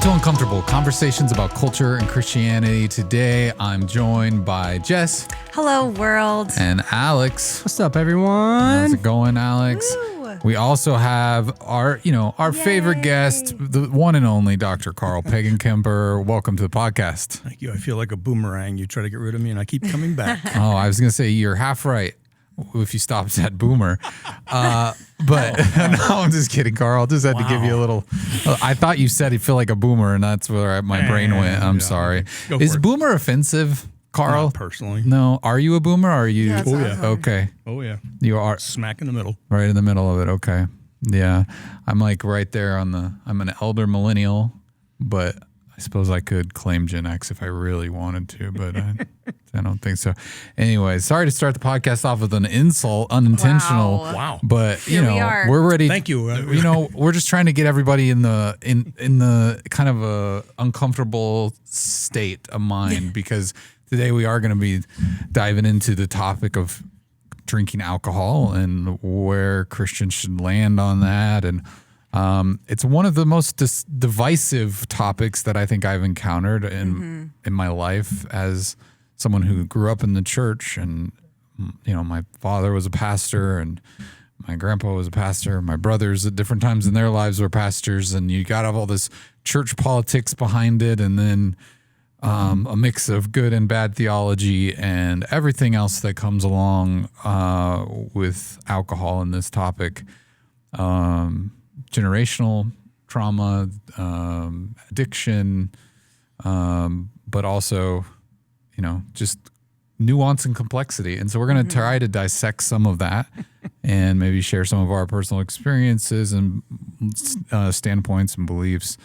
to Uncomfortable, conversations about culture and Christianity. Today, I'm joined by Jess. Hello, world. And Alex. What's up, everyone? How's it going, Alex? Woo. We also have our favorite guest, the one and only Dr. Karl Pagenkemper. Welcome to the podcast. Thank you. I feel like a boomerang. You try to get rid of me, and I keep coming back. Oh, I was going to say you're half right if you stopped at boomer. But no, I'm just kidding, Karl. Just had to give you a little. I thought you said you feel like a boomer, and that's where my brain went. I'm sorry. Is boomer offensive, Karl? Not personally. No. Are you a boomer? Or are you? Yeah, Oh, yeah. Okay. Oh, yeah. You are Smack in the middle. right in the middle of it. Okay. Yeah. I'm like right there on the. I'm an elder millennial, but I suppose I could claim Gen X if I really wanted to, but I don't think so. Anyway, sorry to start the podcast off with an insult, unintentional. Wow. But Here we are. we're ready. Thank you. We're just trying to get everybody in the kind of a uncomfortable state of mind because today we are going to be diving into the topic of drinking alcohol and where Christians should land on that. And it's one of the most divisive topics that I think I've encountered in my life as someone who grew up in the church. And, my father was a pastor and my grandpa was a pastor. My brothers at different times in their lives were pastors. And you got to have all this church politics behind it. And then a mix of good and bad theology and everything else that comes along with alcohol in this topic. Generational trauma, addiction, but also, just nuance and complexity. And so we're going to try to dissect some of that and maybe share some of our personal experiences and standpoints and beliefs.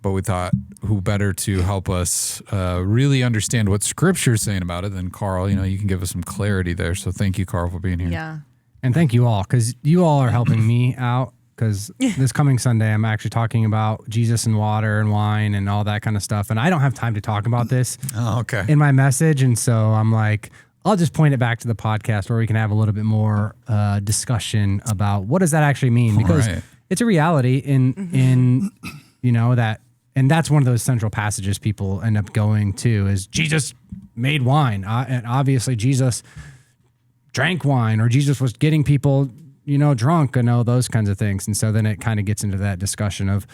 But we thought who better to help us really understand what Scripture is saying about it than Karl. You can give us some clarity there. So thank you, Karl, for being here. Yeah. And thank you all, because you all are helping me out, because this coming Sunday, I'm actually talking about Jesus and water and wine and all that kind of stuff. And I don't have time to talk about this in my message. And so I'm like, I'll just point it back to the podcast where we can have a little bit more discussion about what does that actually mean? Because it's a reality in that, and that's one of those central passages people end up going to is Jesus made wine. And obviously Jesus drank wine, or Jesus was getting people drunk and all those kinds of things. And so then it kind of gets into that discussion of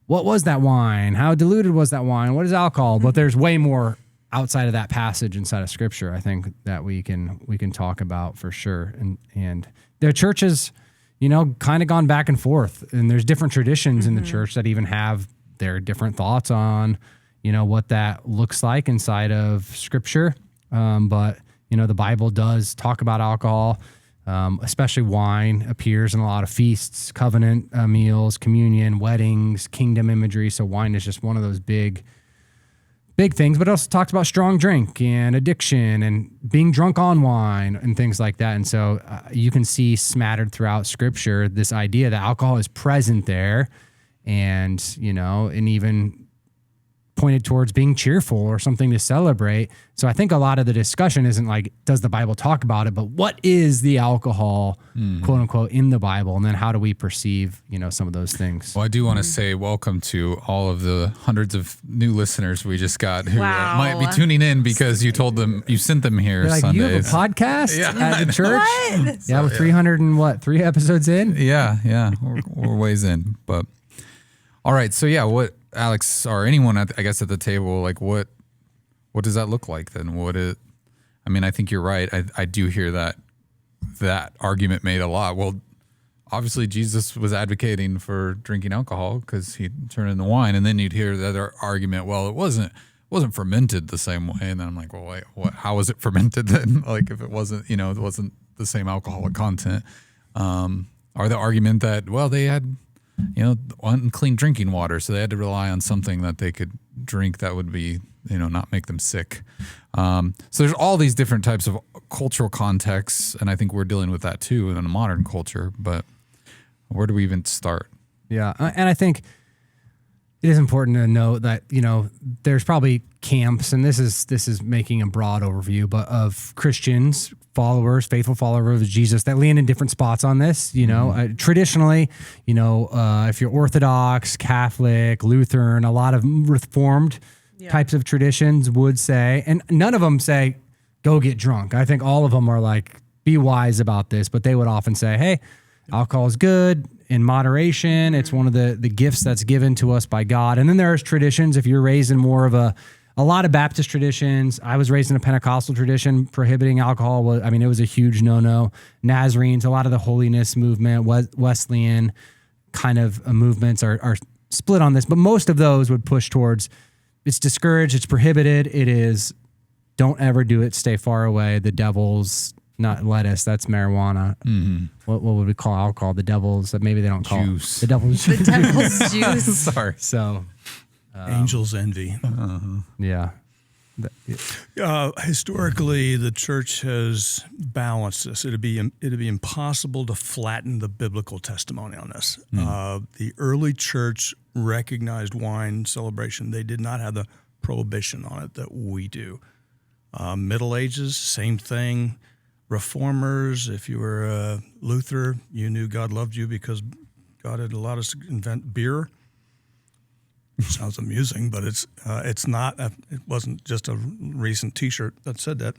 what was that wine? How diluted was that wine? What is alcohol? But there's way more outside of that passage inside of Scripture, I think, that we can talk about for sure. And their churches, kind of gone back and forth, and there's different traditions in the church that even have their different thoughts on, what that looks like inside of Scripture. But the Bible does talk about alcohol. Especially wine appears in a lot of feasts, covenant meals, communion, weddings, kingdom imagery. So wine is just one of those big things, but it also talks about strong drink and addiction and being drunk on wine and things like that. And so you can see smattered throughout Scripture this idea that alcohol is present there and even pointed towards being cheerful or something to celebrate. So I think a lot of the discussion isn't like, does the Bible talk about it, but what is the alcohol, quote unquote, in the Bible? And then how do we perceive, some of those things? Well, I do want to say welcome to all of the hundreds of new listeners we just got who might be tuning in because you sent them here. They're like, Sundays. you have a podcast at the church? What? Yeah, we're 300 and 3 episodes in? Yeah. We're ways in. But all right. So what, Alex, or anyone I guess at the table, like what does that look like then? I think you're right. I do hear that argument made a lot. Well, obviously Jesus was advocating for drinking alcohol because he turned into wine, and then you'd hear the other argument. Well, it wasn't fermented the same way, and then I'm like, well, wait, how was it fermented then? Like if it wasn't, it wasn't the same alcoholic content. Or the argument that they had unclean drinking water, so they had to rely on something that they could drink that would be, not make them sick. So there's all these different types of cultural contexts, and I think we're dealing with that too in a modern culture. But where do we even start? Yeah, and I think It is important to note that, there's probably camps, and this is making a broad overview, but of Christians, followers, faithful followers of Jesus that land in different spots on this. Traditionally, if you're Orthodox, Catholic, Lutheran, a lot of Reformed types of traditions would say, and none of them say, go get drunk. I think all of them are like, be wise about this, but they would often say, hey, alcohol is good in moderation. It's one of the gifts that's given to us by God. And then there's traditions. If you're raised in more of a lot of Baptist traditions, I was raised in a Pentecostal tradition, prohibiting alcohol. It was a huge no-no. Nazarenes, a lot of the holiness movement, Wesleyan kind of movements are split on this, but most of those would push towards it's discouraged, it's prohibited, it is don't ever do it, stay far away. The devil's not lettuce, that's marijuana. Mm-hmm. What would we call alcohol? The devil's, maybe they don't call juice. The devil's juice. The devil's juice. Sorry. So, angel's envy. Yeah. Historically, the church has balanced this. It'd be impossible to flatten the biblical testimony on this. The early church recognized wine celebration. They did not have the prohibition on it that we do. Middle Ages, same thing. Reformers, if you were Luther, you knew God loved you because God had allowed us to invent beer. Sounds amusing, but it's not. It wasn't just a recent T-shirt that said that.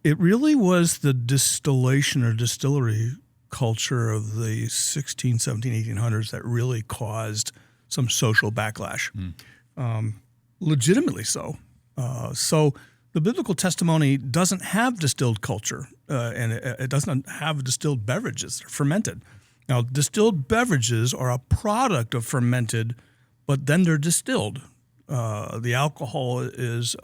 It really was the distillation or distillery culture of the 16, 17, 1800s that really caused some social backlash. Legitimately so. So the biblical testimony doesn't have distilled culture, and it doesn't have distilled beverages. They're fermented. Now, distilled beverages are a product of fermented, but then they're distilled. The alcohol is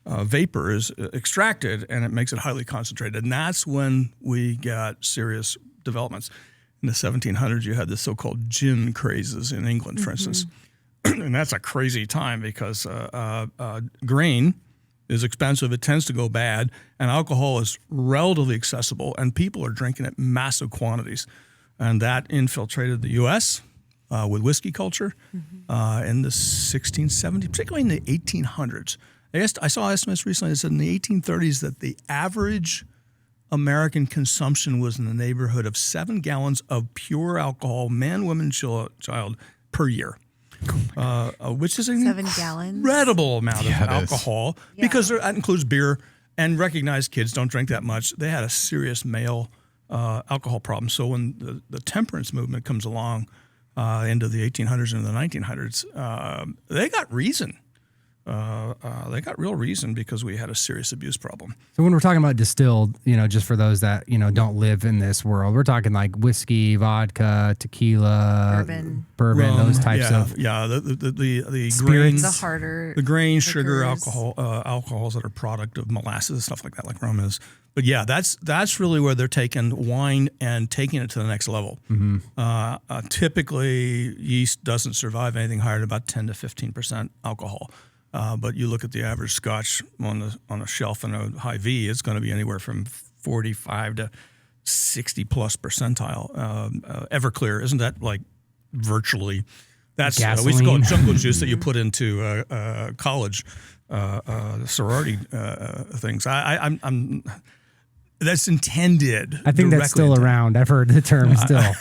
vapor is extracted, and it makes it highly concentrated. And that's when we got serious developments. In the 1700s, you had the so-called gin crazes in England, for instance. And that's a crazy time because grain is expensive, it tends to go bad, and alcohol is relatively accessible, and people are drinking it massive quantities. And that infiltrated the U.S. With whiskey culture in the 1670s, particularly in the 1800s. I saw estimates recently that said in the 1830s that the average American consumption was in the neighborhood of 7 gallons of pure alcohol, man, woman, child, per year. Which is an 7 gallons? Incredible amount of alcohol because that includes beer, and recognized kids don't drink that much. They had a serious male alcohol problem. So when the temperance movement comes along into the 1800s and the 1900s, they got reason. They got real reason because we had a serious abuse problem. So when we're talking about distilled, just for those that, don't live in this world, we're talking like whiskey, vodka, tequila, bourbon, rum, those types of the spirits, grains, the grain, sugar, alcohols that are product of molasses, stuff like that, like rum is. But yeah, that's really where they're taking wine and taking it to the next level. Typically, yeast doesn't survive anything higher than about 10 to 15% alcohol. But you look at the average Scotch on a shelf in a high V, it's going to be anywhere from 45 to 60 plus percentile. Everclear, isn't that like virtually? That's we used to call it jungle juice that you put into college sorority things. I'm that's intended. I think that's still around. I've heard the term still.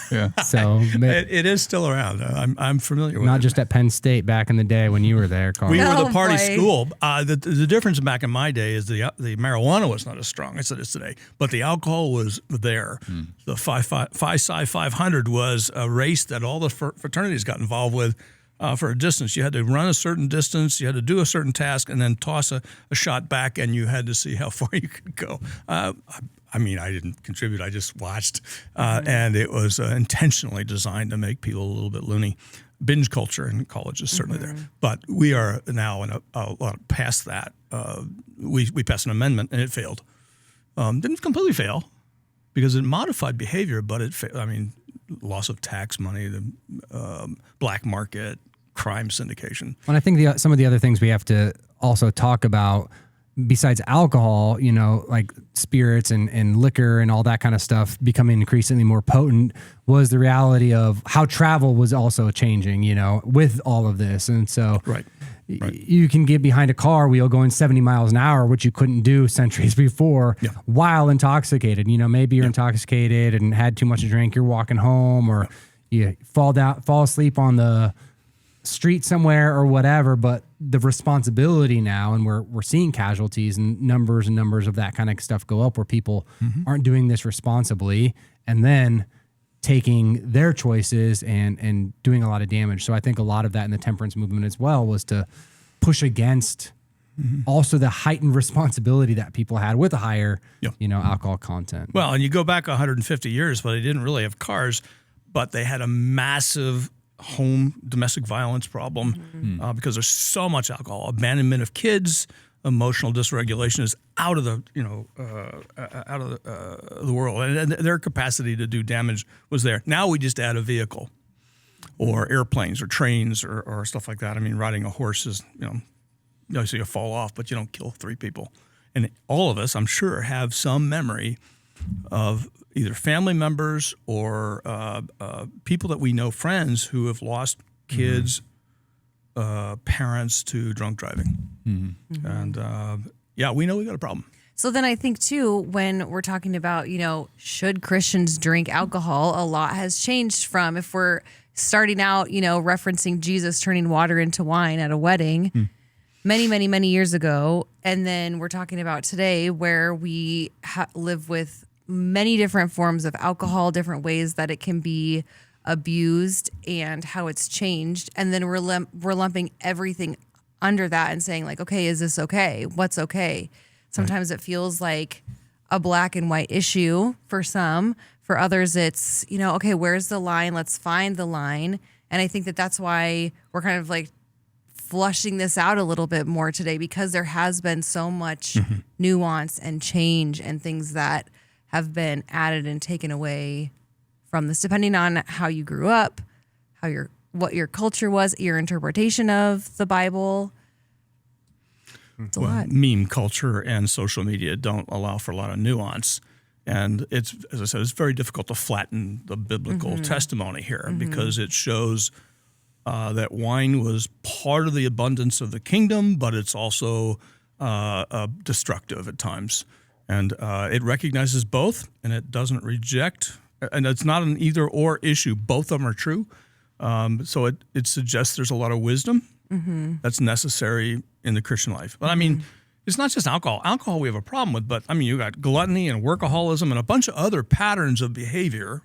So it is still around. I'm familiar with it. Not just at Penn State back in the day when you were there, Karl. We were the party school. The difference back in my day is the marijuana was not as strong as it is today, but the alcohol was there. The Phi Psi 500 was a race that all the fraternities got involved with. For a distance, you had to run a certain distance, you had to do a certain task, and then toss a shot back, and you had to see how far you could go. I didn't contribute; I just watched, and it was intentionally designed to make people a little bit loony. Binge culture in college is certainly there, but we are now in a lot past that. We passed an amendment, and it failed. Didn't completely fail because it modified behavior, but it loss of tax money, the black market, crime syndication. And I think some of the other things we have to also talk about, besides alcohol, like spirits and liquor and all that kind of stuff becoming increasingly more potent, was the reality of how travel was also changing, with all of this. And so you can get behind a car wheel going 70 miles an hour, which you couldn't do centuries before, while intoxicated. Maybe you're intoxicated and had too much to drink, you're walking home, or you fall asleep on the street somewhere or whatever. But the responsibility now, and we're seeing casualties and numbers of that kind of stuff go up, where people aren't doing this responsibly and then taking their choices and doing a lot of damage. So I think a lot of that in the temperance movement as well was to push against also the heightened responsibility that people had with a higher, alcohol content. Well, and you go back 150 years, but they didn't really have cars, but they had a massive home domestic violence problem because there's so much alcohol, abandonment of kids, emotional dysregulation is out of the the world, and their capacity to do damage was there. Now we just add a vehicle, or airplanes, or trains, or stuff like that. I mean, riding a horse is so you fall off, but you don't kill 3 people. And all of us, I'm sure, have some memory of either family members or people that we know, friends who have lost kids, parents to drunk driving. And we know we got a problem. So then I think too, when we're talking about, should Christians drink alcohol, a lot has changed from, if we're starting out, referencing Jesus turning water into wine at a wedding many, many, many years ago. And then we're talking about today, where we live with many different forms of alcohol, different ways that it can be abused and how it's changed. And then we're lumping everything under that and saying, like, okay, is this okay? What's okay? Sometimes it feels like a black and white issue for some. For others, it's, okay, where's the line? Let's find the line. And I think that that's why we're kind of like flushing this out a little bit more today, because there has been so much nuance and change and things that have been added and taken away from this, depending on how you grew up, what your culture was, your interpretation of the Bible. It's a lot. Meme culture and social media don't allow for a lot of nuance. And it's, as I said, it's very difficult to flatten the biblical testimony here, because it shows that wine was part of the abundance of the kingdom, but it's also destructive at times. And it recognizes both, and it doesn't reject. And it's not an either or issue. Both of them are true. So it suggests there's a lot of wisdom that's necessary in the Christian life. But I mean, it's not just alcohol. Alcohol we have a problem with, but I mean, you got gluttony and workaholism and a bunch of other patterns of behavior,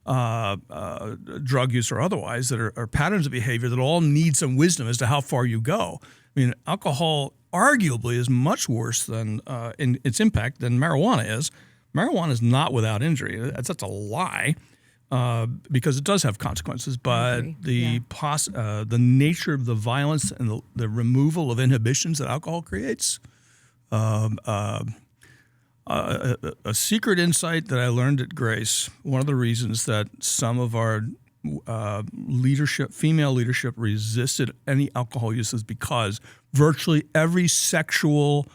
drug use or otherwise, that are patterns of behavior that all need some wisdom as to how far you go. I mean, alcohol arguably is much worse than in its impact than marijuana is. Marijuana is not without injury. That's a lie, because it does have consequences. But the nature of the violence and the removal of inhibitions that alcohol creates, a secret insight that I learned at Grace. One of the reasons that some of our female leadership resisted any alcohol use is because virtually every sexual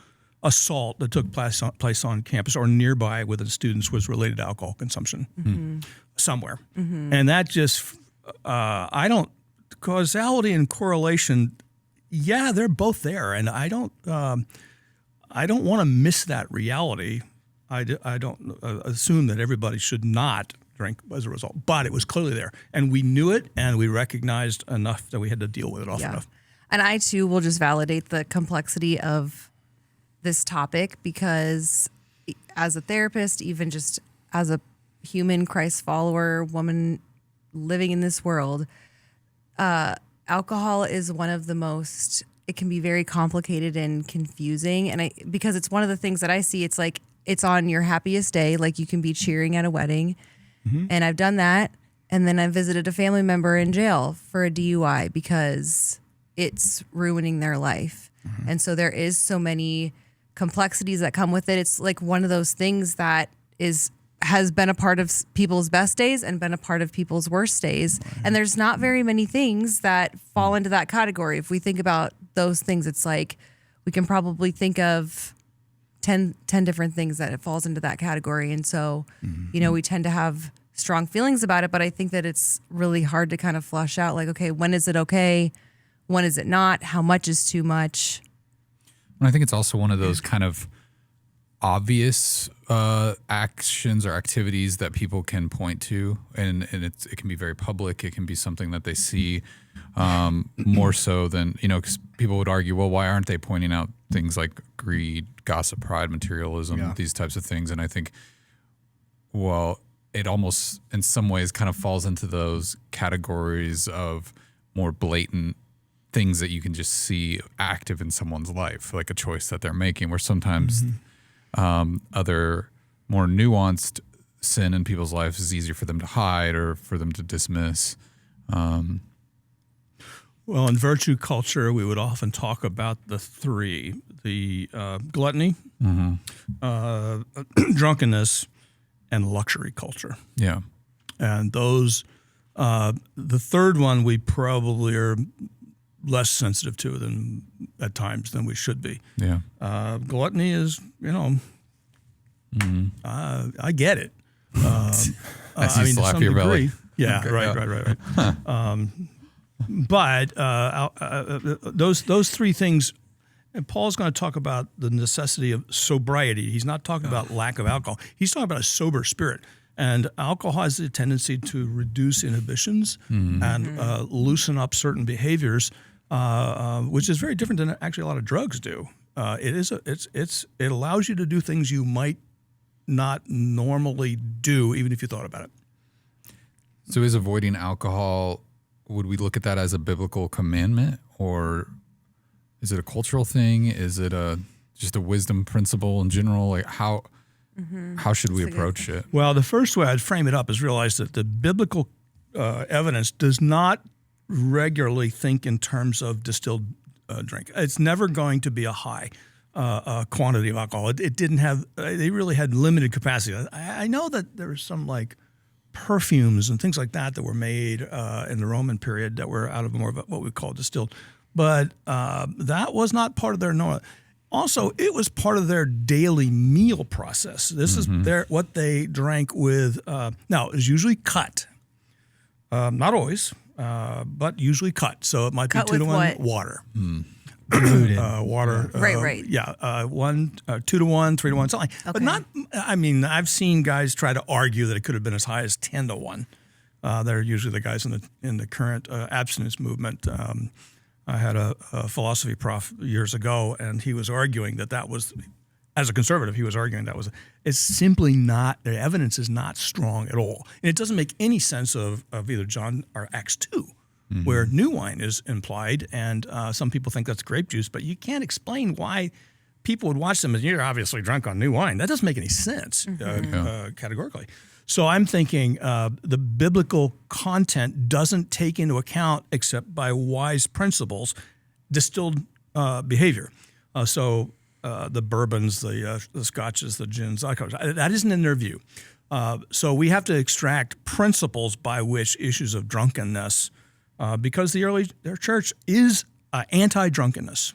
assault that took place on campus or nearby with the students was related to alcohol consumption somewhere. And that just, causality and correlation, they're both there. And I don't want to miss that reality. I don't assume that everybody should not drink as a result, but it was clearly there. And we knew it, and we recognized enough that we had to deal with it often enough. And I, too, will just validate the complexity of this topic, because as a therapist, even just as a human Christ follower, woman living in this world, alcohol is one of the most, it can be very complicated and confusing. And because it's one of the things that I see, it's like, it's on your happiest day, like you can be cheering at a wedding. And I've done that. And then I visited a family member in jail for a DUI because it's ruining their life. And so there is so many complexities that come with it. It's like one of those things that has been a part of people's best days and been a part of people's worst days. And there's not very many things that fall into that category. If we think about those things, it's like we we can probably think of 10 different things that it falls into that category. And so, we tend to have strong feelings about it, but I think that it's really hard to kind of flush out like, okay, when is it okay? When is it not? How much is too much? And I think it's also one of those kind of obvious actions or activities that people can point to, and it can be very public. It can be something that they see more so than, because people would argue, well, why aren't they pointing out things like greed, gossip, pride, materialism, these types of things? And I think, well, it almost in some ways kind of falls into those categories of more blatant things that you can just see active in someone's life, like a choice that they're making, where sometimes other more nuanced sin in people's lives is easier for them to hide or for them to dismiss. Well, in virtue culture, we would often talk about the three, the gluttony, drunkenness, and luxury culture. Yeah. And those, the third one we probably are less sensitive to than at times than we should be. Yeah. Gluttony is, I get it. As you slap your belly. Yeah, Okay, right. But those three things, and Paul's going to talk about the necessity of sobriety. He's not talking about lack of alcohol. He's talking about a sober spirit. And alcohol has the tendency to reduce inhibitions and loosen up certain behaviors, which is very different than actually a lot of drugs do. It allows you to do things you might not normally do, even if you thought about it. So is avoiding alcohol, would we look at that as a biblical commandment, or is it a cultural thing? Is it just a wisdom principle in general? Like how should we approach it? Well, the first way I'd frame it up is realize that the biblical evidence does not regularly think in terms of distilled drink. It's never going to be a high quantity of alcohol. It didn't have. They really had limited capacity. I know that there was some like perfumes and things like that were made in the Roman period that were out of more of what we call distilled, but that was not part of their normal. Also, it was part of their daily meal process. This is what they drank with. Now, it was usually cut, not always, but usually cut. So it might Cut be 2 to 1 what? water. Water. Right. Yeah, 2 to 1, 3 to 1, something. But Okay. not. I mean, I've seen guys try to argue that it could have been as high as 10 to 1. They're usually the guys in the current abstinence movement. I had a philosophy prof years ago, and he was arguing that was, as a conservative, he was arguing that was. It's simply not. The evidence is not strong at all, and it doesn't make any sense of either John or Acts 2. Where new wine is implied, and some people think that's grape juice, but you can't explain why people would watch them as you're obviously drunk on new wine. That doesn't make any sense categorically. So I'm thinking the biblical content doesn't take into account, except by wise principles, distilled behavior. So the bourbons, the scotches, the gins, that isn't in their view. So we have to extract principles by which issues of drunkenness. Because their church is anti-drunkenness.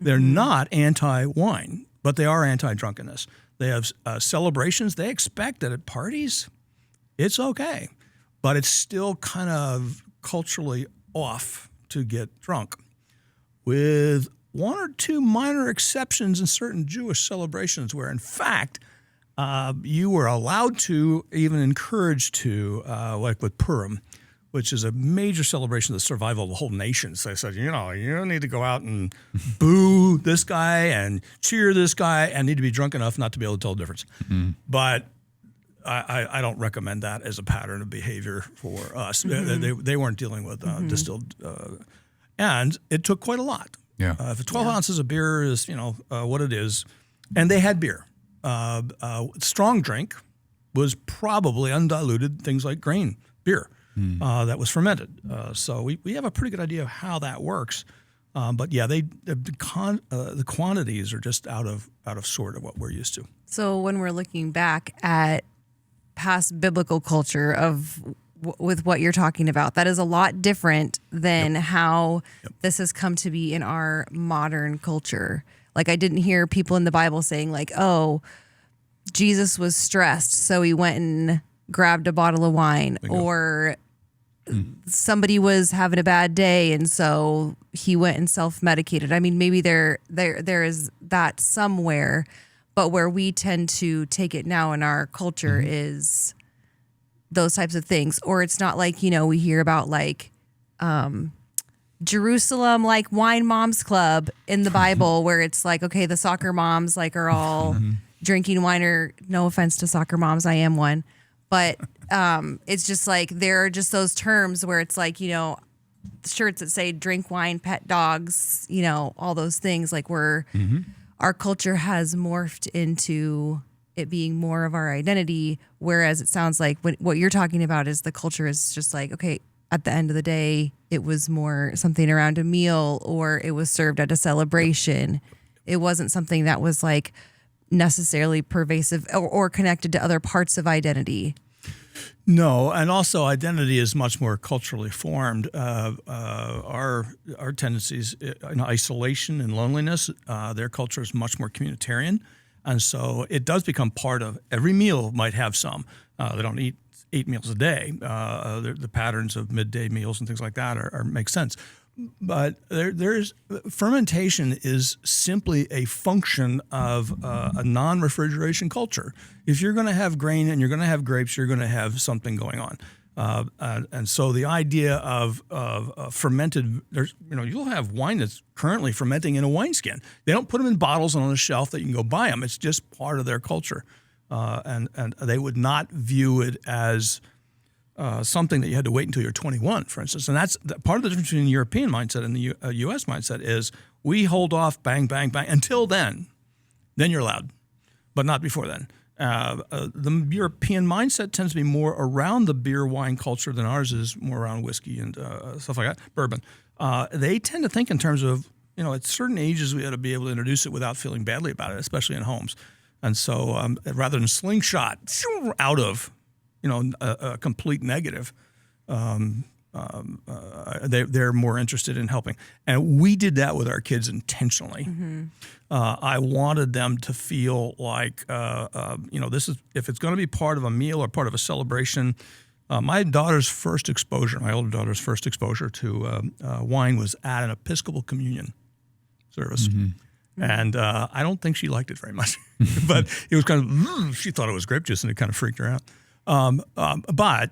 They're not anti-wine, but they are anti-drunkenness. They have celebrations. They expect that at parties, it's okay, but it's still kind of culturally off to get drunk, with 1 or 2 minor exceptions in certain Jewish celebrations where, in fact, you were allowed to, even encouraged to, like with Purim, which is a major celebration of the survival of the whole nation. So they said, you need to go out and boo this guy and cheer this guy and need to be drunk enough not to be able to tell the difference. But I don't recommend that as a pattern of behavior for us. They weren't dealing with distilled, and it took quite a lot. Yeah. If 12 ounces of beer is, what it is, and they had beer. Strong drink was probably undiluted things like grain beer. That was fermented. So we have a pretty good idea of how that works. But yeah, the quantities are just out of sort of what we're used to. So when we're looking back at past biblical culture with what you're talking about, that is a lot different than how this has come to be in our modern culture. Like I didn't hear people in the Bible saying like, oh, Jesus was stressed, so he went and grabbed a bottle of wine, or somebody was having a bad day and so he went and self-medicated. I mean, maybe there is that somewhere, but where we tend to take it now in our culture is those types of things. Or it's not like, you know, we hear about like Jerusalem, like wine moms club in the Bible where it's like, okay, the soccer moms like are all drinking wine, or no offense to soccer moms, I am one. But it's just like there are just those terms where it's like, you know, shirts that say drink wine, pet dogs, you know, all those things. Like our culture has morphed into it being more of our identity. Whereas it sounds like what you're talking about is the culture is just like, okay, at the end of the day, it was more something around a meal or it was served at a celebration. It wasn't something that was like necessarily pervasive or connected to other parts of identity. No, and also identity is much more culturally formed. Our tendencies in isolation and loneliness, their culture is much more communitarian. And so it does become part of every meal might have some. They don't eat 8 meals a day. The patterns of midday meals and things like that make sense. But there's fermentation is simply a function of a non-refrigeration culture. If you're going to have grain and you're going to have grapes, you're going to have something going on. And so the idea of fermented, you'll have wine that's currently fermenting in a wineskin. They don't put them in bottles and on a shelf that you can go buy them. It's just part of their culture. And they would not view it as something that you had to wait until you're 21, for instance. And that's part of the difference between the European mindset and the U.S. mindset is we hold off, bang, bang, bang, until then you're allowed, but not before then. The European mindset tends to be more around the beer wine culture than ours is, more around whiskey and stuff like that, bourbon. They tend to think in terms of, at certain ages we ought to be able to introduce it without feeling badly about it, especially in homes. And so rather than slingshot out of, a complete negative, they're more interested in helping. And we did that with our kids intentionally. Mm-hmm. I wanted them to feel like, this is, if it's going to be part of a meal or part of a celebration. My older daughter's first exposure to wine was at an Episcopal communion service. Mm-hmm. And I don't think she liked it very much, but it was kind of, she thought it was grape juice and it kind of freaked her out. But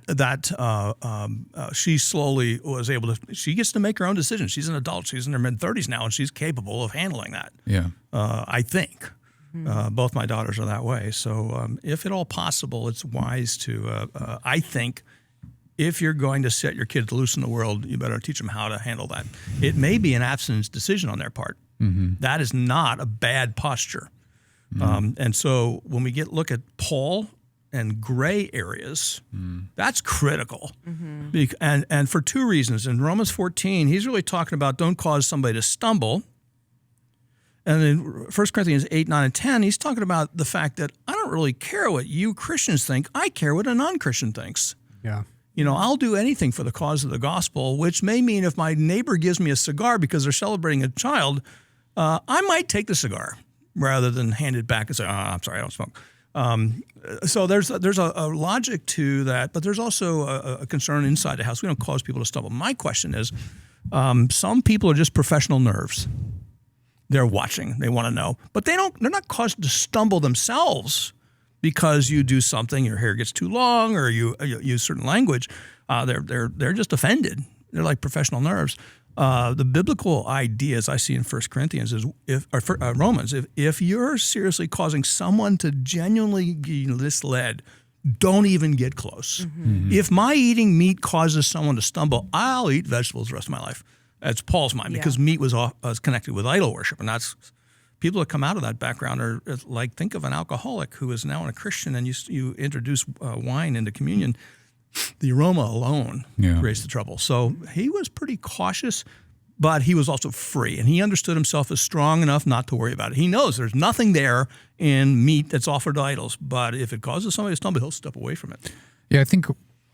she slowly was able to, she gets to make her own decisions. She's an adult. She's in her mid-30s now, and she's capable of handling that. Yeah. I think. Both my daughters are that way. So if at all possible, it's wise to, I think, if you're going to set your kids loose in the world, you better teach them how to handle that. It may be an abstinence decision on their part. Mm-hmm. That is not a bad posture. Mm-hmm. And so when we look at Paul and gray areas, that's critical. Mm-hmm. And for two reasons. In Romans 14, he's really talking about don't cause somebody to stumble. And in 1 Corinthians 8, 9, and 10, he's talking about the fact that I don't really care what you Christians think. I care what a non-Christian thinks. Yeah. I'll do anything for the cause of the gospel, which may mean if my neighbor gives me a cigar because they're celebrating a child, I might take the cigar rather than hand it back and say, I'm sorry, I don't smoke. So there's a logic to that, but there's also a concern inside the house. We don't cause people to stumble. My question is, some people are just professional nerves. They're watching. They want to know, but they're not caused to stumble themselves because you do something, your hair gets too long, or you use certain language. They're just offended. They're like professional nerves. The biblical ideas I see in 1 Corinthians is Romans. If you're seriously causing someone to genuinely be misled, don't even get close. Mm-hmm. If my eating meat causes someone to stumble, I'll eat vegetables the rest of my life. That's Paul's mind, because meat was connected with idol worship, and that's people that come out of that background are like, think of an alcoholic who is now a Christian, and you introduce wine into communion. The aroma alone creates the trouble. So he was pretty cautious, but he was also free, and he understood himself as strong enough not to worry about it. He knows there's nothing there in meat that's offered to idols, but if it causes somebody to stumble, he'll step away from it. Yeah,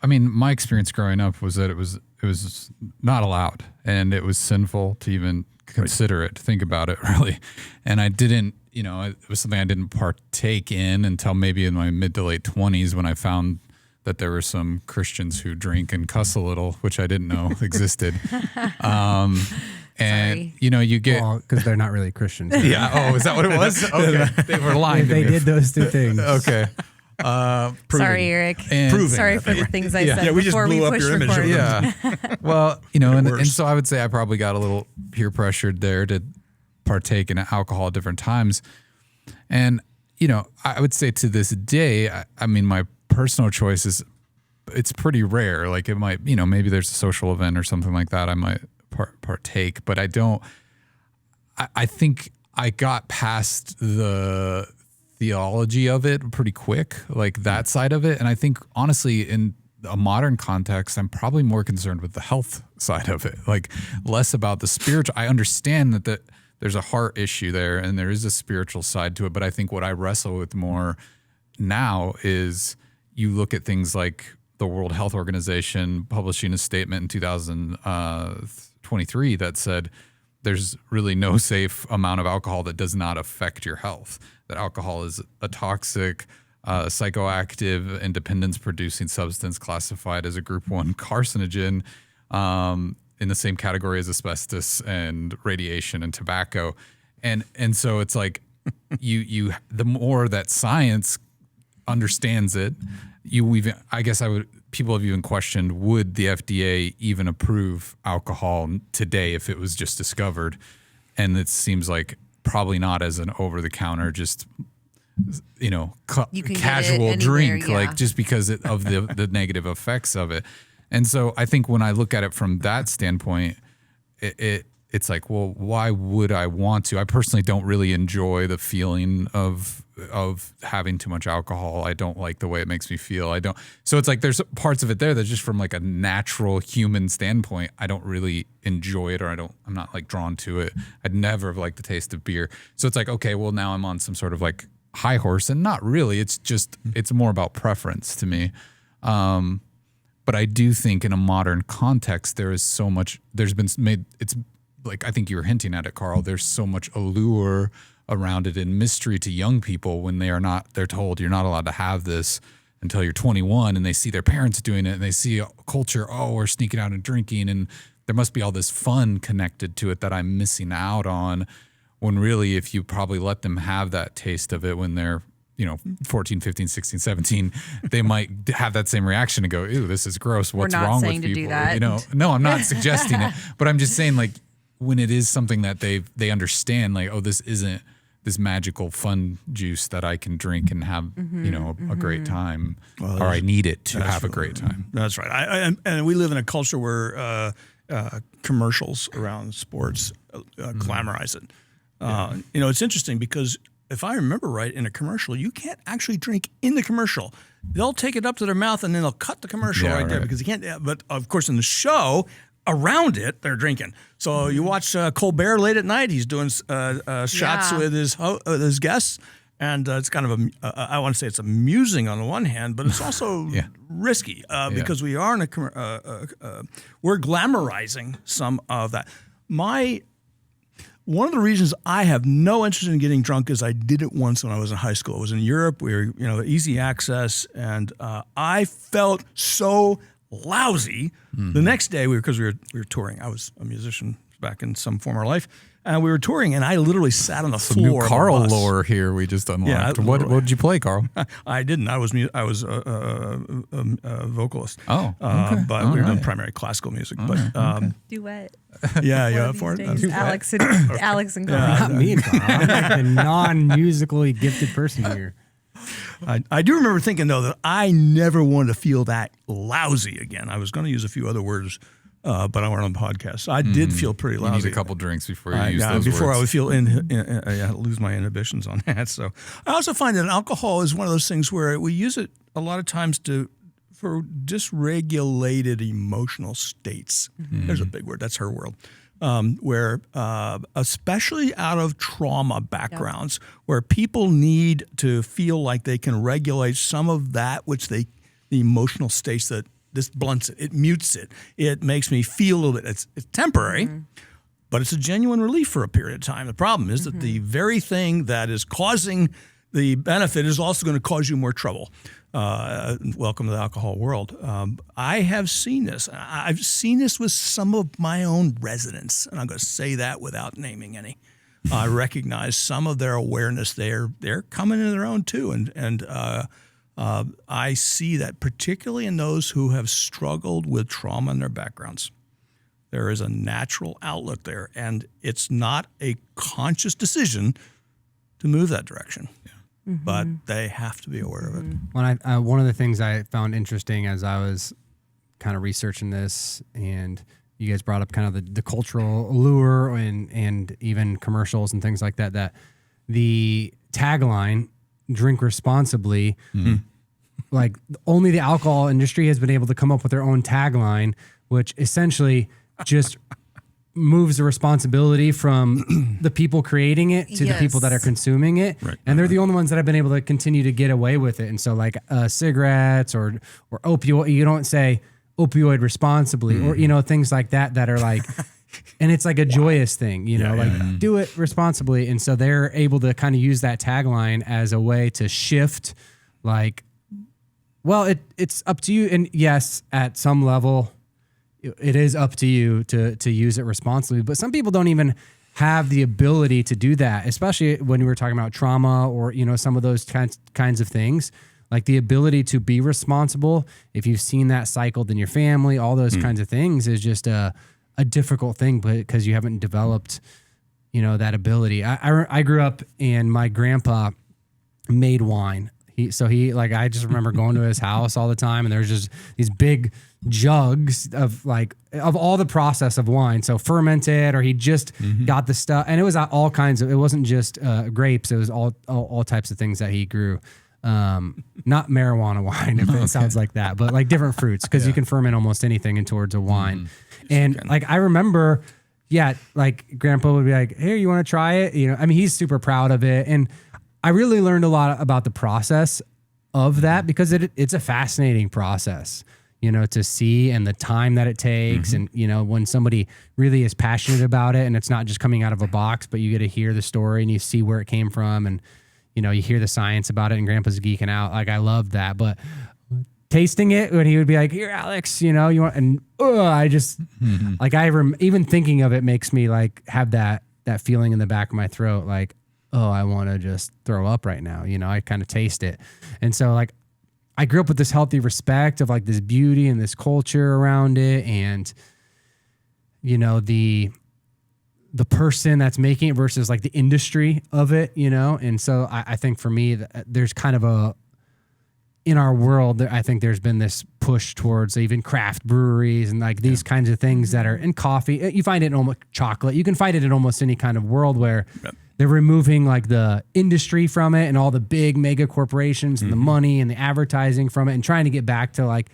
my experience growing up was that it was not allowed, and it was sinful to even consider it, think about it really. And I didn't, it was something I didn't partake in until maybe in my mid to late 20s when I found that there were some Christians who drink and cuss a little, which I didn't know existed. And you get because they're not really Christians. Yeah. Oh, is that what it was? Okay, they were lying. They did those two things. Okay. Sorry, Eric. Sorry for the things I said. Yeah, we just blew up your image. Yeah. Well, and so I would say I probably got a little peer pressured there to partake in alcohol at different times. And, I would say to this day, I mean, my personal choice is, it's pretty rare. Like it might, maybe there's a social event or something like that. I might partake, but I don't, I think I got past the theology of it pretty quick, like that side of it. And I think honestly, in a modern context, I'm probably more concerned with the health side of it, like less about the spiritual. I understand that there's a heart issue there and there is a spiritual side to it. But I think what I wrestle with more now is you look at things like the World Health Organization publishing a statement in 2023 that said there's really no safe amount of alcohol that does not affect your health, that alcohol is a toxic, psychoactive and dependence-producing substance classified as a Group 1 carcinogen in the same category as asbestos and radiation and tobacco. And so it's like you the more that science understands it, people have even questioned, would the FDA even approve alcohol today if it was just discovered? And it seems like probably not as an over-the-counter, just casual drink, like just because of the negative effects of it. And so I think when I look at it from that standpoint, it's like, well, why would I want to? I personally don't really enjoy the feeling of having too much alcohol. I don't like the way it makes me feel. So it's like there's parts of it there that just from like a natural human standpoint, I don't really enjoy it, or I'm not like drawn to it. I'd never have liked the taste of beer. So it's like, okay, well now I'm on some sort of like high horse, and not really. It's just, it's more about preference to me. But I do think in a modern context, it's like, I think you were hinting at it, Karl, there's so much allure around it and mystery to young people when they're told you're not allowed to have this until you're 21, and they see their parents doing it and they see a culture, we're sneaking out and drinking, and there must be all this fun connected to it that I'm missing out on, when really if you probably let them have that taste of it when they're 14, 15, 16, 17, they might have that same reaction and go, ew, this is gross. What's wrong with people? Do that. No, I'm not suggesting it, but I'm just saying, like, when it is something that they understand, like, this isn't this magical fun juice that I can drink and have, a great time, or I need it to have a great time. That's right. And we live in a culture where commercials around sports glamorize it. It's interesting because if I remember right, in a commercial, you can't actually drink in the commercial. They'll take it up to their mouth and then they'll cut the commercial right there because you can't. But of course, in the show, around it, they're drinking. So you watch Colbert late at night. He's doing shots with his guests, and it's kind of I want to say it's amusing on the one hand, but it's also risky because we are we're glamorizing some of that. One of the reasons I have no interest in getting drunk is I did it once when I was in high school. I was in Europe. We were, easy access, and I felt so lousy. The next day, because we were touring. I was a musician back in some former life, and we were touring, and I literally sat on the floor. New Karl lore here we just unlocked. What did you play, Karl? I didn't. I was a vocalist. Oh, okay. But we were doing primarily classical music. Duet. Yeah, for it. Alex and Karl. Not me, Karl. I'm like the non-musically gifted person here. I do remember thinking, though, that I never wanted to feel that lousy again. I was going to use a few other words, but I weren't on the podcast. So I did feel pretty lousy. You need a couple drinks before you use those words. Before I would feel lose my inhibitions on that. So I also find that alcohol is one of those things where we use it a lot of times for dysregulated emotional states. There's a big word. That's her world. Where especially out of trauma backgrounds, where people need to feel like they can regulate some of that, the emotional states that this blunts it, it mutes it, it makes me feel a little bit. It's temporary, but it's a genuine relief for a period of time. The problem is that the very thing that is causing the benefit is also going to cause you more trouble. Welcome to the alcohol world. I have seen this. I've seen this with some of my own residents, and I'm going to say that without naming any. I recognize some of their awareness. They're coming into their own too, and I see that particularly in those who have struggled with trauma in their backgrounds. There is a natural outlook there, and it's not a conscious decision to move that direction. Yeah. But they have to be aware of it. When one of the things I found interesting as I was kind of researching this, and you guys brought up kind of the cultural allure and even commercials and things like that, that the tagline, drink responsibly, like only the alcohol industry has been able to come up with their own tagline, which essentially just moves the responsibility from the people creating it to the people that are consuming it. Right. And they're the only ones that have been able to continue to get away with it. And so like cigarettes or opioid, you don't say opioid responsibly or, things like that are like, and it's like a joyous thing, do it responsibly. And so they're able to kind of use that tagline as a way to shift like, well, it's up to you. And yes, at some level, it is up to you to use it responsibly, but some people don't even have the ability to do that, especially when we were talking about trauma or, some of those kinds of things, like the ability to be responsible. If you've seen that cycled in your family, all those kinds of things is just a difficult thing, but because you haven't developed, that ability. I grew up and my grandpa made wine. I just remember going to his house all the time, and there's just these big jugs of all the process of wine. So fermented, or he just got the stuff, and it was all kinds of, it wasn't just grapes. It was all types of things that he grew. Not marijuana wine, if it sounds like that, but like different fruits, because you can ferment almost anything in towards a wine. And I remember, grandpa would be like, "Hey, you want to try it?" He's super proud of it. And I really learned a lot about the process of that, because it's a fascinating process, to see, and the time that it takes. And, when somebody really is passionate about it, and it's not just coming out of a box, but you get to hear the story and you see where it came from, and, you hear the science about it, and grandpa's geeking out. Like, I love that. But tasting it, when he would be like, "Here, Alex, you want," and I just even thinking of it makes me like have that feeling in the back of my throat. Like, oh, I want to just throw up right now. I kind of taste it. And so I grew up with this healthy respect of like this beauty and this culture around it. And, the person that's making it versus like the industry of it, And so I think for me, there's kind of in our world, I think there's been this push towards even craft breweries and like these kinds of things that are in coffee. You find it in almost chocolate. You can find it in almost any kind of world where they're removing like the industry from it and all the big mega corporations and the money and the advertising from it, and trying to get back to like,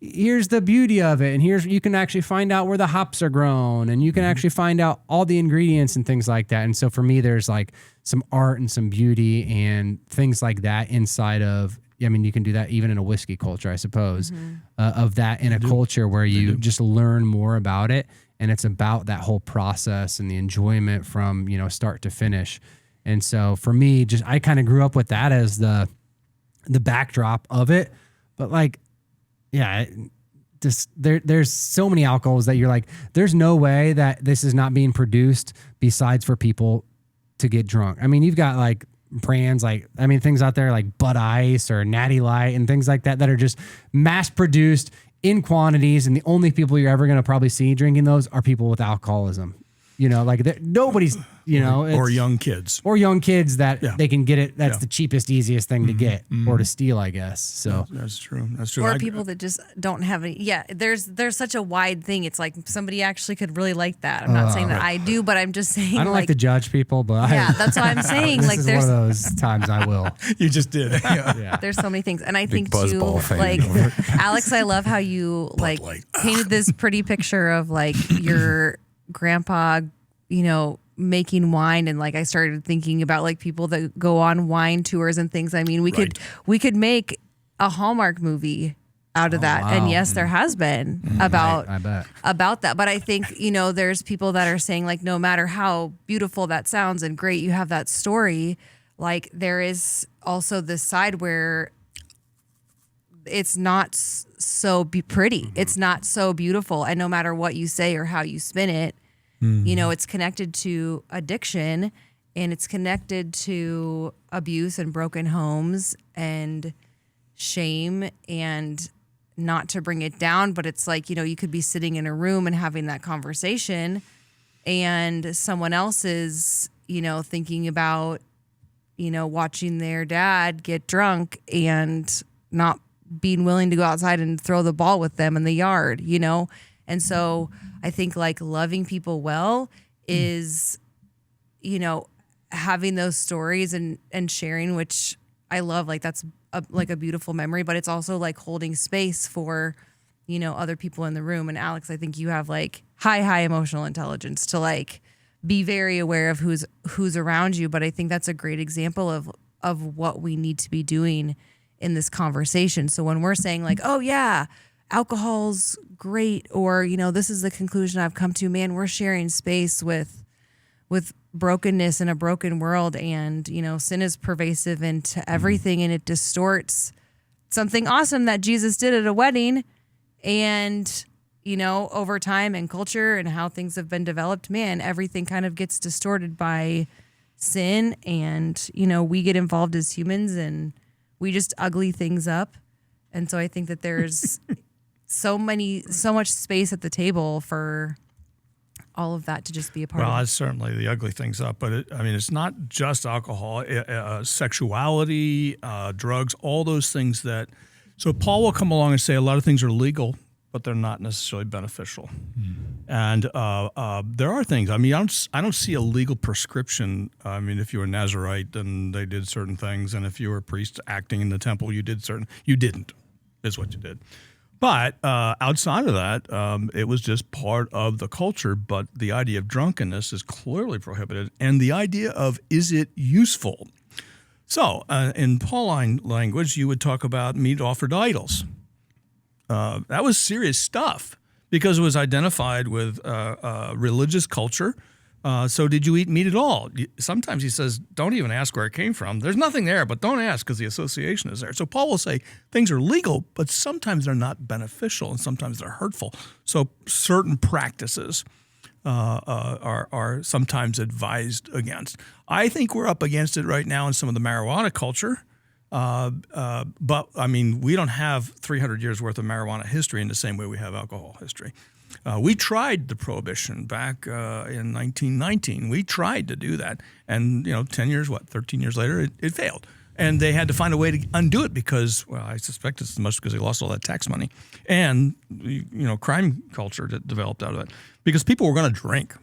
here's the beauty of it. And you can actually find out where the hops are grown, and you can actually find out all the ingredients and things like that. And so for me, there's like some art and some beauty and things like that inside of, you can do that even in a whiskey culture, I suppose, of that in a culture where you just learn more about it. And it's about that whole process and the enjoyment from, start to finish. And so for me, I kind of grew up with that as the backdrop of it. But there's so many alcohols that you're like, there's no way that this is not being produced besides for people to get drunk. You've got like brands things out there like Bud Ice or Natty Light and things like that are just mass produced in quantities, and the only people you're ever going to probably see drinking those are people with alcoholism. Nobody's, or young kids that they can get it. That's the cheapest, easiest thing to get or to steal, I guess. So that's true. Or people that just don't have any. Yeah, there's such a wide thing. It's like somebody actually could really like that. I'm not saying that I do, but I'm just saying. I don't like to judge people, but that's what I'm saying. This is there's one of those times I will. You just did. There's so many things, and I Big think too, fan. Alex, I love how you painted this pretty picture of like your grandpa, making wine, and I started thinking about like people that go on wine tours and things. We could make a Hallmark movie out of that. Wow. And yes, there has been I bet. about that. But I think, there's people that are saying like, no matter how beautiful that sounds and great, you have that story, like there is also this side where it's not so pretty. Mm-hmm. It's not so beautiful. And no matter what you say or how you spin it, it's connected to addiction and it's connected to abuse and broken homes and shame, and not to bring it down, but it's like, you could be sitting in a room and having that conversation and someone else is, thinking about, watching their dad get drunk and not being willing to go outside and throw the ball with them in the yard, And so I think like loving people well is, having those stories and sharing, which I love, like that's a beautiful memory, but it's also like holding space for, other people in the room. And Alex, I think you have like high emotional intelligence to like be very aware of who's around you. But I think that's a great example of what we need to be doing in this conversation. So when we're saying like, oh yeah, alcohol's great, or, this is the conclusion I've come to, man, we're sharing space with brokenness in a broken world, and sin is pervasive into everything, and it distorts something awesome that Jesus did at a wedding. And over time and culture and how things have been developed, man, everything kind of gets distorted by sin, and we get involved as humans and we just ugly things up. And so I think that there's so much space at the table for all of that to just be a part of it. Well, it's certainly the ugly things up, but it's not just alcohol, sexuality, drugs, all those things that. So Paul will come along and say a lot of things are legal, but they're not necessarily beneficial. And there are things. I don't see a legal prescription. If you were a Nazarite, then they did certain things, and if you were a priest acting in the temple, you didn't, is what you did. But outside of that, it was just part of the culture. But the idea of drunkenness is clearly prohibited. And the idea of, is it useful? So in Pauline language, you would talk about meat offered to idols. That was serious stuff because it was identified with religious culture. So did you eat meat at all? Sometimes he says, don't even ask where it came from. There's nothing there, but don't ask because the association is there. So Paul will say things are legal, but sometimes they're not beneficial and sometimes they're hurtful. So certain practices are sometimes advised against. I think we're up against it right now in some of the marijuana culture. But we don't have 300 years worth of marijuana history in the same way we have alcohol history. We tried the prohibition back in 1919. We tried to do that. And, 13 years later, it failed. And they had to find a way to undo it because, well, I suspect it's as much because they lost all that tax money. And, crime culture that developed out of it. Because people were going to drink.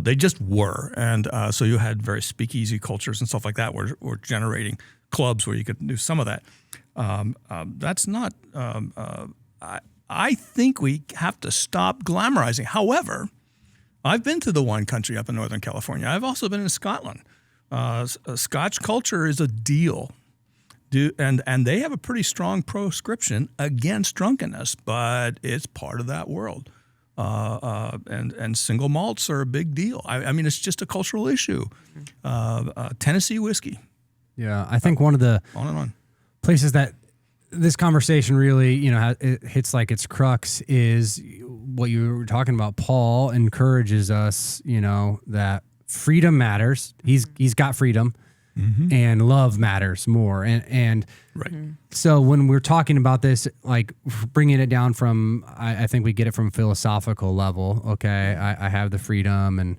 They just were. And so you had very speakeasy cultures and stuff like that were generating clubs where you could do some of that. That's not... I think we have to stop glamorizing. However, I've been to the wine country up in Northern California. I've also been in Scotland. Scotch culture is a deal. And they have a pretty strong proscription against drunkenness, but it's part of that world. And single malts are a big deal. It's just a cultural issue. Tennessee whiskey. Yeah, I think one of the on and on. Places that this conversation really, it hits like its crux is what you were talking about. Paul encourages us, that freedom matters. He's got freedom, and love matters more. And right. So when we're talking about this, like bringing it down from, I think we get it from a philosophical level. Okay, I have the freedom, and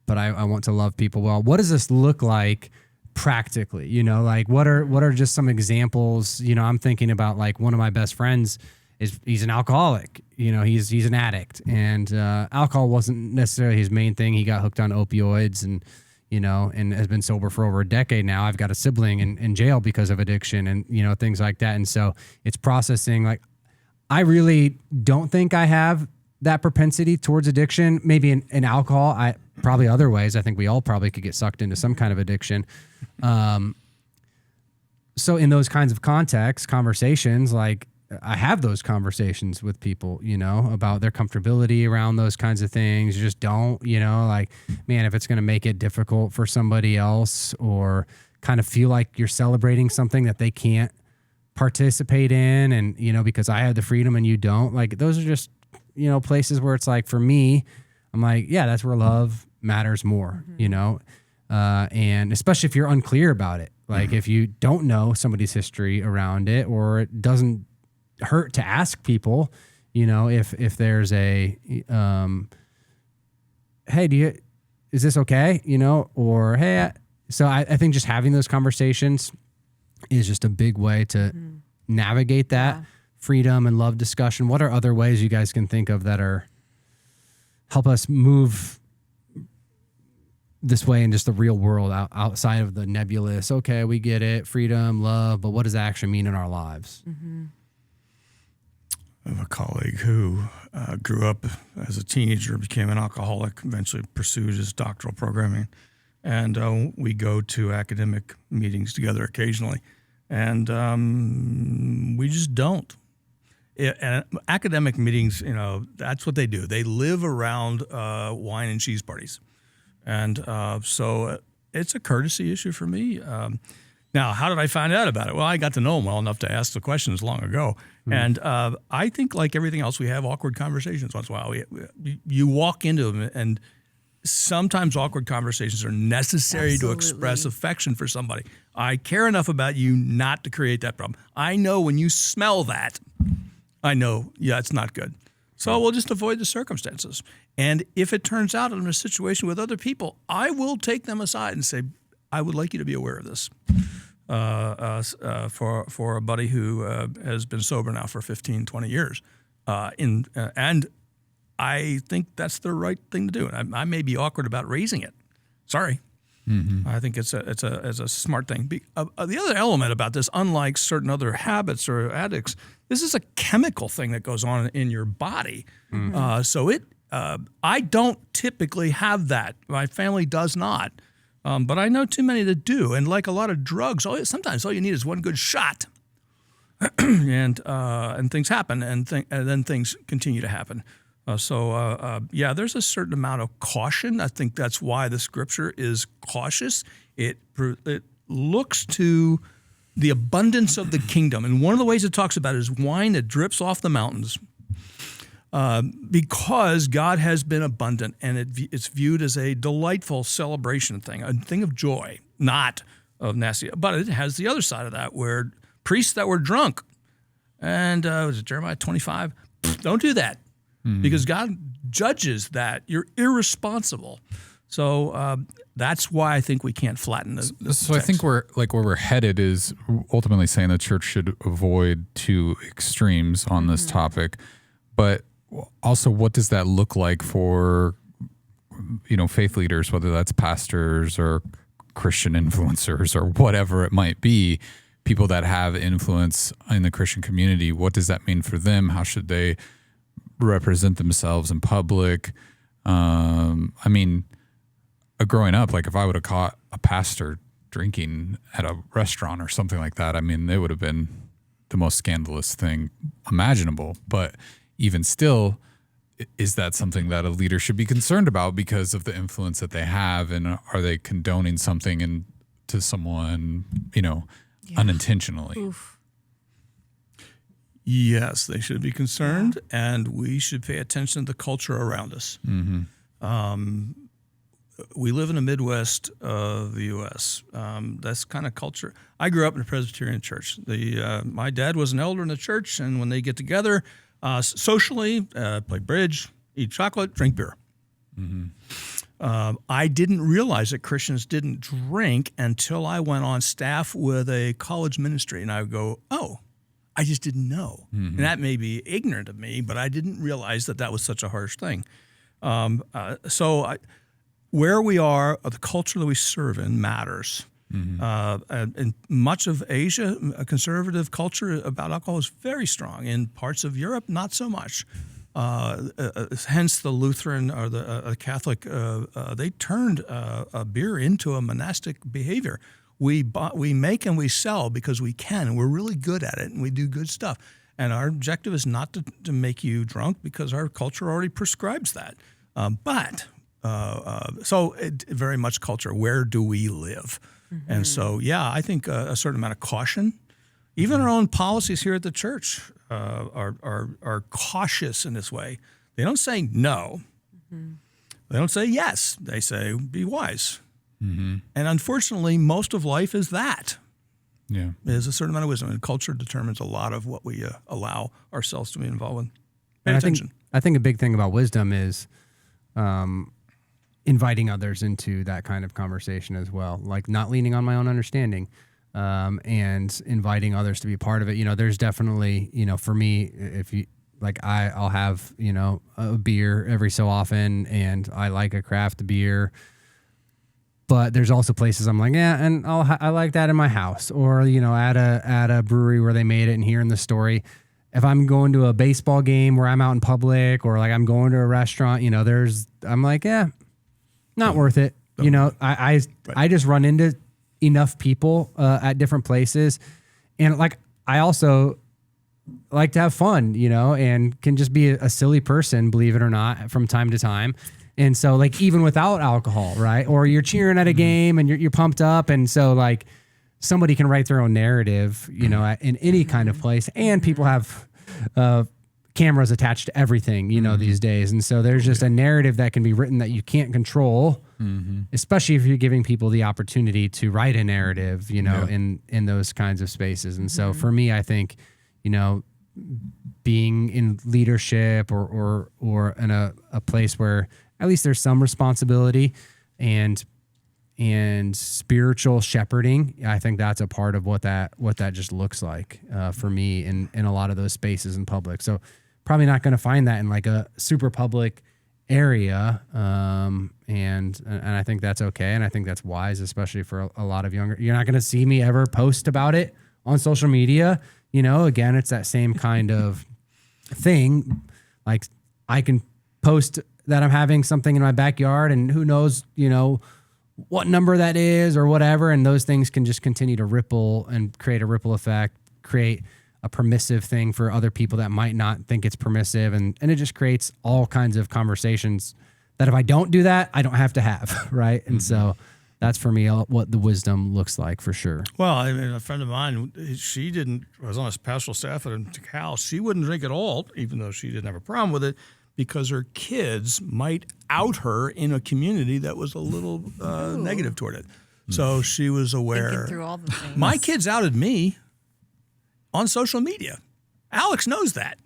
but I want to love people well. What does this look like practically? Like what are just some examples? I'm thinking about like one of my best friends he's an alcoholic. He's an addict, and alcohol wasn't necessarily his main thing. He got hooked on opioids and and has been sober for over a decade now. I've got a sibling in jail because of addiction and things like that. And so it's processing. Like I really don't think I have that propensity towards addiction. Maybe in alcohol, probably other ways. I think we all probably could get sucked into some kind of addiction. So in those kinds of contexts, conversations, like I have those conversations with people, about their comfortability around those kinds of things. You just don't, like, man, if it's going to make it difficult for somebody else or kind of feel like you're celebrating something that they can't participate in, and, because I have the freedom and you don't, like, those are just, places where it's like, for me, I'm like, yeah, that's where love matters more, and especially if you're unclear about it. Like if you don't know somebody's history around it, or it doesn't hurt to ask people, if there's a, hey, is this okay? Or, hey, so I think just having those conversations is just a big way to navigate that freedom and love discussion. What are other ways you guys can think of that help us move this way in just the real world, outside of the nebulous, okay, we get it, freedom, love, but what does that actually mean in our lives? I have a colleague who grew up as a teenager, became an alcoholic, eventually pursued his doctoral programming. And we go to academic meetings together occasionally. And we just don't. Academic meetings, that's what they do. They live around wine and cheese parties. And so it's a courtesy issue for me. Now, how did I find out about it? Well, I got to know him well enough to ask the questions long ago. And I think, like everything else, we have awkward conversations once in a while. You walk into them, and sometimes awkward conversations are necessary to express affection for somebody. I care enough about you not to create that problem. I know when you smell that, I know, it's not good. So we'll just avoid the circumstances. And if it turns out I'm in a situation with other people, I will take them aside and say, I would like you to be aware of this. For a buddy who has been sober now for 15, 20 years. And I think that's the right thing to do. And I may be awkward about raising it. Sorry. I think it's a smart thing. The other element about this, unlike certain other habits or addicts, this is a chemical thing that goes on in your body. So I don't typically have that. My family does not. But I know too many that do. And like a lot of drugs, sometimes all you need is one good shot. and things happen, and then things continue to happen. There's a certain amount of caution. I think that's why the scripture is cautious. It looks to the abundance of the kingdom. And one of the ways it talks about it is wine that drips off the mountains. Because God has been abundant, and it's viewed as a delightful celebration thing, a thing of joy, not of nasty. But it has the other side of that, where priests that were drunk, and was it Jeremiah 25? Don't do that, because God judges that. You're irresponsible. So that's why I think we can't flatten the So text. I think where we're headed is ultimately saying the church should avoid two extremes on this topic, but also, what does that look like for, faith leaders, whether that's pastors or Christian influencers or whatever it might be, people that have influence in the Christian community? What does that mean for them? How should they represent themselves in public? Growing up, like if I would have caught a pastor drinking at a restaurant or something like that, it would have been the most scandalous thing imaginable. But even still, is that something that a leader should be concerned about because of the influence that they have? And are they condoning something to someone, unintentionally? Oof. Yes, they should be concerned, and we should pay attention to the culture around us. We live in the Midwest of the U.S. That's kind of culture. I grew up in a Presbyterian church. My dad was an elder in the church, and when they get together, socially, play bridge, eat chocolate, drink beer. I didn't realize that Christians didn't drink until I went on staff with a college ministry, and I would go, oh, I just didn't know. And that may be ignorant of me, but I didn't realize that was such a harsh thing. Where we are, the culture that we serve in matters. In much of Asia, a conservative culture about alcohol is very strong. In parts of Europe, not so much. Hence, the Lutheran or the Catholic, they turned beer into a monastic behavior. We make and we sell because we can, and we're really good at it, and we do good stuff. And our objective is not to make you drunk, because our culture already prescribes that. So it very much culture. Where do we live? Mm-hmm. And so, yeah, I think a certain amount of caution. Even our own policies here at the church are cautious in this way. They don't say no. Mm-hmm. They don't say yes. They say be wise. Mm-hmm. And unfortunately, most of life is that. Yeah, there's a certain amount of wisdom, and culture determines a lot of what we allow ourselves to be involved with. Pay attention. I think a big thing about wisdom is inviting others into that kind of conversation as well, like not leaning on my own understanding, and inviting others to be part of it. There's definitely, for me, if you like, I'll have, a beer every so often, and I like a craft beer. But there's also places I'm like, yeah, and I like that in my house, or at a brewery where they made it, and hearing the story. If I'm going to a baseball game where I'm out in public, or like I'm going to a restaurant, I'm like, yeah, not worth it. I just run into enough people at different places, and like I also like to have fun, and can just be a silly person, believe it or not, from time to time. And so, like, even without alcohol, right? Or you're cheering at a game and you're pumped up. And so, like, somebody can write their own narrative, in any kind of place. And people have cameras attached to everything, these days. And so there's just a narrative that can be written that you can't control, especially if you're giving people the opportunity to write a narrative, in those kinds of spaces. And so for me, I think, being in leadership or in a place where at least there's some responsibility and spiritual shepherding, I think that's a part of what that just looks like for me in a lot of those spaces in public. So probably not going to find that in like a super public area, and I think that's okay, and I think that's wise, especially for a lot of younger. You're not going to see me ever post about it on social media. Again, it's that same kind of thing. Like, I can post that I'm having something in my backyard, and who knows, what number that is or whatever. And those things can just continue to ripple and create a ripple effect, create a permissive thing for other people that might not think it's permissive. And it just creates all kinds of conversations that if I don't do that, I don't have to have. Right. And so that's for me what the wisdom looks like, for sure. Well, I mean, a friend of mine, she was on a pastoral staff at Cal. She wouldn't drink at all, even though she didn't have a problem with it, because her kids might out her in a community that was a little negative toward it. So she was aware. Thinking through all the things. My kids outed me on social media. Alex knows that.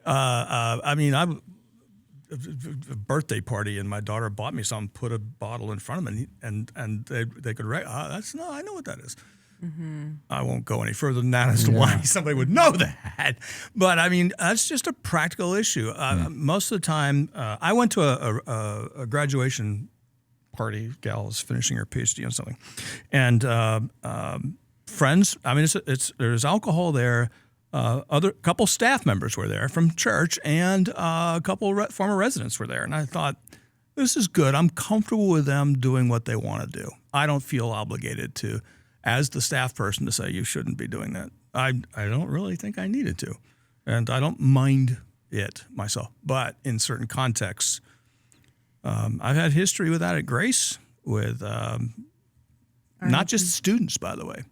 I mean, a birthday party, and my daughter bought me something, put a bottle in front of me, and they could I know what that is. Mm-hmm. I won't go any further than that as to why somebody would know that. But I mean, that's just a practical issue. Most of the time, I went to a graduation party. Gal was finishing her PhD on something, and friends. I mean, there's alcohol there. Couple staff members were there from church, and a couple former residents were there. And I thought, this is good. I'm comfortable with them doing what they want to do. I don't feel obligated to, as the staff person, to say you shouldn't be doing that. I don't really think I needed to, and I don't mind it myself. But in certain contexts, I've had history with that at Grace, with not just students, by the way.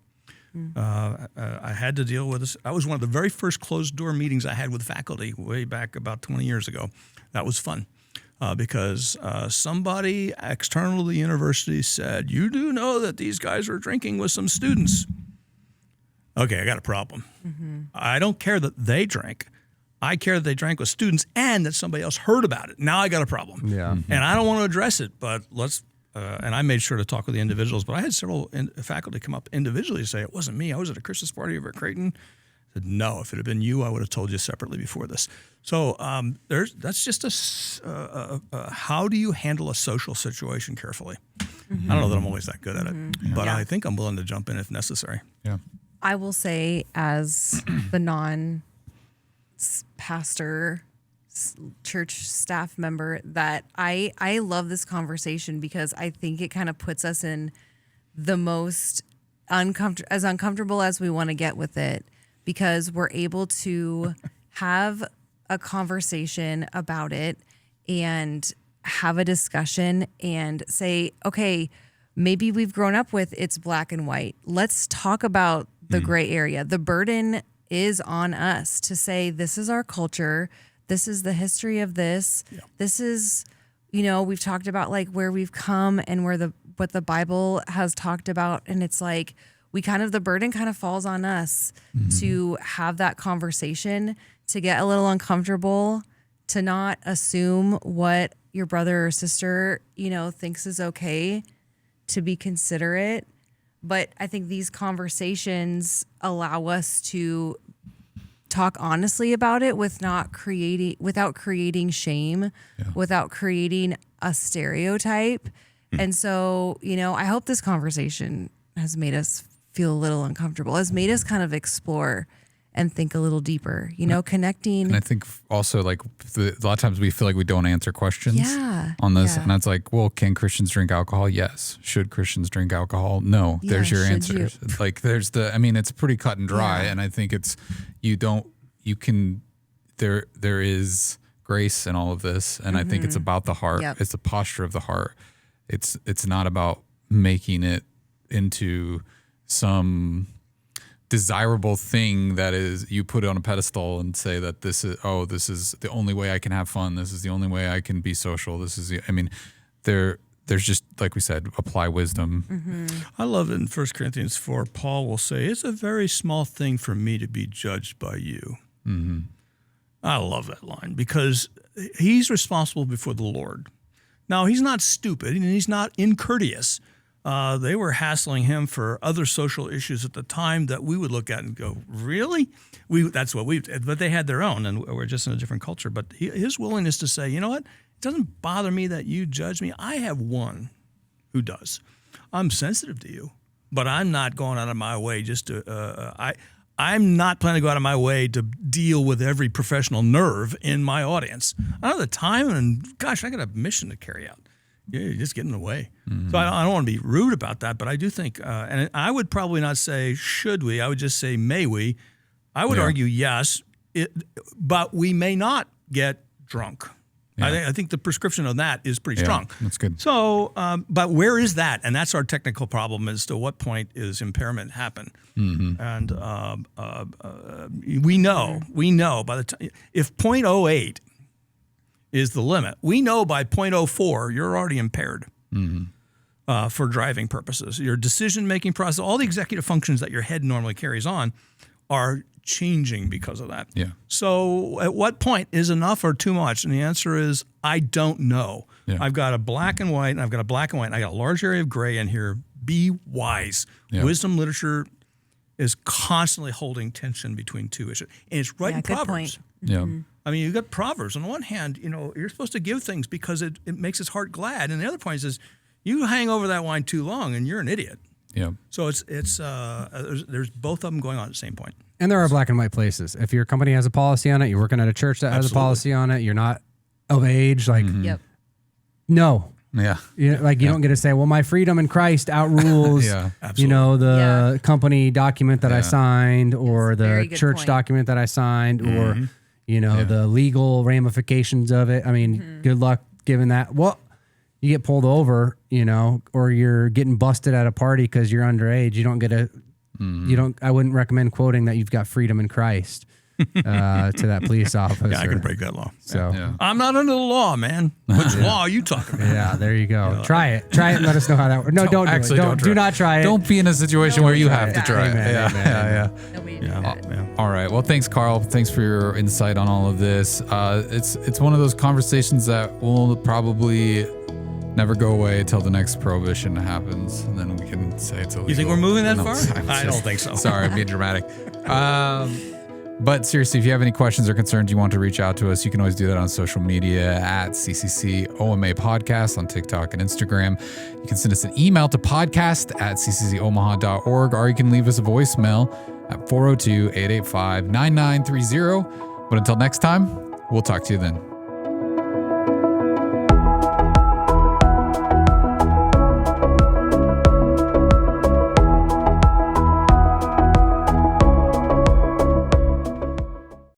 I had to deal with this. That was one of the very first closed-door meetings I had with faculty way back about 20 years ago. That was fun because somebody external to the university said, "You do know that these guys are drinking with some students." Okay, I got a problem. Mm-hmm. I don't care that they drank. I care that they drank with students and that somebody else heard about it. Now I got a problem. Yeah. Mm-hmm. And I don't want to address it, but let's... and I made sure to talk with the individuals, but I had several faculty come up individually to say, it wasn't me. I was at a Christmas party over at Creighton. I said, no, if it had been you, I would have told you separately before this. So that's just how do you handle a social situation carefully? Mm-hmm. I don't know that I'm always that good at it, but I think I'm willing to jump in if necessary. Yeah. I will say, as the non-pastor church staff member, that I love this conversation because I think it kind of puts us in the most as uncomfortable as we want to get with it, because we're able to have a conversation about it and have a discussion and say, okay, maybe we've grown up with it's black and white. Let's talk about the gray area. The burden is on us to say, this is our culture. This is the history of this. Yeah. This is, we've talked about like where we've come and what the Bible has talked about. And it's like, the burden kind of falls on us to have that conversation, to get a little uncomfortable, to not assume what your brother or sister, thinks is okay, to be considerate. But I think these conversations allow us to talk honestly about it without creating shame, without creating a stereotype. And so, I hope this conversation has made us feel a little uncomfortable, has made us kind of explore and think a little deeper, connecting. And I think also like a lot of times we feel like we don't answer questions on this. And it's like, well, can Christians drink alcohol? Yes. Should Christians drink alcohol? No. There's your answer. Like it's pretty cut and dry. And I think there is grace in all of this. And I think it's about the heart. It's the posture of the heart. It's not about making it into some desirable thing that is you put it on a pedestal and say that this is the only way I can have fun. This is the only way I can be social. There's just, like we said, apply wisdom. I love it in 1 Corinthians 4, Paul will say, it's a very small thing for me to be judged by you. I love that line because he's responsible before the Lord. Now, he's not stupid and he's not incourteous. They were hassling him for other social issues at the time that we would look at and go, really? But they had their own, and we're just in a different culture. But his willingness to say, you know what? It doesn't bother me that you judge me. I have one who does. I'm sensitive to you, but I'm not going out of my way just to, I'm not planning to go out of my way to deal with every professional nerve in my audience. I don't have the time, and gosh, I got a mission to carry out. You're just getting in the way. So I don't want to be rude about that, but I do think, and I would probably not say, should we? I would just say, may we? I would argue, yes, but we may not get drunk. I think the prescription of that is pretty strong. That's good. So, but where is that? And that's our technical problem as to what point is impairment happen. And we know by the time, if 0.08 is the limit. We know by 0.04 you're already impaired for driving purposes. Your decision-making process, all the executive functions that your head normally carries on are changing because of that. Yeah. So at what point is enough or too much? And the answer is, I don't know. Yeah. I've got a black and white, and I've got a black and white, and I got a large area of gray in here. Be wise. Yeah. Wisdom literature is constantly holding tension between two issues. And it's right in Proverbs. Point. Yeah. I mean, you've got Proverbs. On the one hand, you're supposed to give things because it makes his heart glad. And the other point is you hang over that wine too long and you're an idiot. Yeah. So there's both of them going on at the same point. And there are black and white places. If your company has a policy on it, you're working at a church that has a policy on it, you're not of age, like, no. Yeah. You don't get to say, well, my freedom in Christ outrules, the company document that I signed or the church document that I signed or, the legal ramifications of it. I mean, good luck giving that. Well, you get pulled over, or you're getting busted at a party because you're underage. You don't get I wouldn't recommend quoting that you've got freedom in Christ. To that police officer. Yeah, I can break that law. So I'm not under the law, man. Which law are you talking about? Yeah, there you go. Try it and let us know how that works. No, don't actually do it. Do not try it. Don't be in a situation where you have to try it. Yeah. All right. Well, thanks, Karl. Thanks for your insight on all of this. It's one of those conversations that will probably never go away until the next prohibition happens, and then we can say it's illegal. You think we're moving that far? I don't think so. Sorry, I'm being dramatic. But seriously, if you have any questions or concerns you want to reach out to us, you can always do that on social media at CCC OMA Podcast on TikTok and Instagram. You can send us an email to podcast@cccomaha.org, or you can leave us a voicemail at 402-885-9930. But until next time, we'll talk to you then.